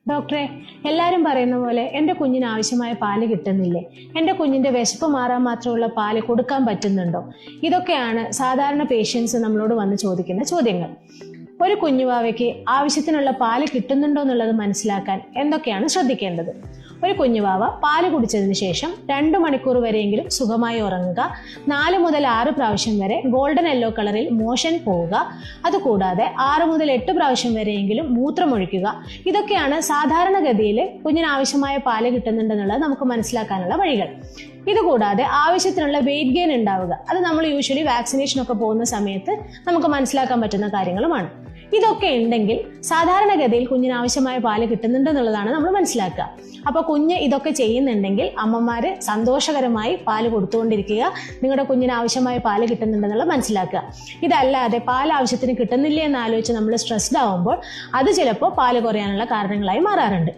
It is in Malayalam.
ഡോക്ടറെ, എല്ലാവരും പറയുന്ന പോലെ എൻ്റെ കുഞ്ഞിന് ആവശ്യമായ പാല് കിട്ടുന്നില്ലേ? എൻ്റെ കുഞ്ഞിൻ്റെ വിശപ്പ് മാറാൻ മാത്രമുള്ള പാല് കൊടുക്കാൻ പറ്റുന്നുണ്ടോ? ഇതൊക്കെയാണ് സാധാരണ പേഷ്യൻസ് നമ്മളോട് വന്ന് ചോദിക്കുന്ന ചോദ്യങ്ങൾ. ഒരു കുഞ്ഞുവാവയ്ക്ക് ആവശ്യത്തിനുള്ള പാല് കിട്ടുന്നുണ്ടോ എന്നുള്ളത് മനസ്സിലാക്കാൻ എന്തൊക്കെയാണ് ശ്രദ്ധിക്കേണ്ടത്? ഒരു കുഞ്ഞുവാവ പാല് കുടിച്ചതിന് ശേഷം 2 മണിക്കൂർ വരെയെങ്കിലും സുഖമായി ഉറങ്ങുക, 4 മുതൽ 6 പ്രാവശ്യം വരെ ഗോൾഡൻ യെല്ലോ കളറിൽ മോഷൻ പോവുക, അതുകൂടാതെ 6 മുതൽ 8 പ്രാവശ്യം വരെയെങ്കിലും മൂത്രമൊഴിക്കുക. ഇതൊക്കെയാണ് സാധാരണഗതിയിൽ കുഞ്ഞിന് ആവശ്യമായ പാല് കിട്ടുന്നുണ്ടെന്നുള്ളത് നമുക്ക് മനസ്സിലാക്കാനുള്ള വഴികൾ. ഇതുകൂടാതെ ആവശ്യത്തിനുള്ള വെയിറ്റ് ഗെയിൻ ഉണ്ടാവുക, അത് നമ്മൾ യൂഷ്വലി വാക്സിനേഷൻ ഒക്കെ പോകുന്ന സമയത്ത് നമുക്ക് മനസ്സിലാക്കാൻ പറ്റുന്ന കാര്യങ്ങളുമാണ്. ഇതൊക്കെ ഉണ്ടെങ്കിൽ സാധാരണഗതിയിൽ കുഞ്ഞിന് ആവശ്യമായ പാല് കിട്ടുന്നുണ്ടെന്നുള്ളതാണ് നമ്മൾ മനസ്സിലാക്കുക. അപ്പോൾ കുഞ്ഞ് ഇതൊക്കെ ചെയ്യുന്നുണ്ടെങ്കിൽ അമ്മമാര് സന്തോഷകരമായി പാല് കൊടുത്തുകൊണ്ടിരിക്കുക, നിങ്ങളുടെ കുഞ്ഞിന് ആവശ്യമായ പാല് കിട്ടുന്നുണ്ടെന്നുള്ളത് മനസ്സിലാക്കുക. ഇതല്ലാതെ പാൽ ആവശ്യത്തിന് കിട്ടുന്നില്ല എന്ന് ആലോചിച്ച് നമ്മൾ സ്ട്രെസ്ഡ് ആവുമ്പോൾ അത് ചിലപ്പോൾ പാല് കുറയാനുള്ള കാരണങ്ങളായി മാറാറുണ്ട്.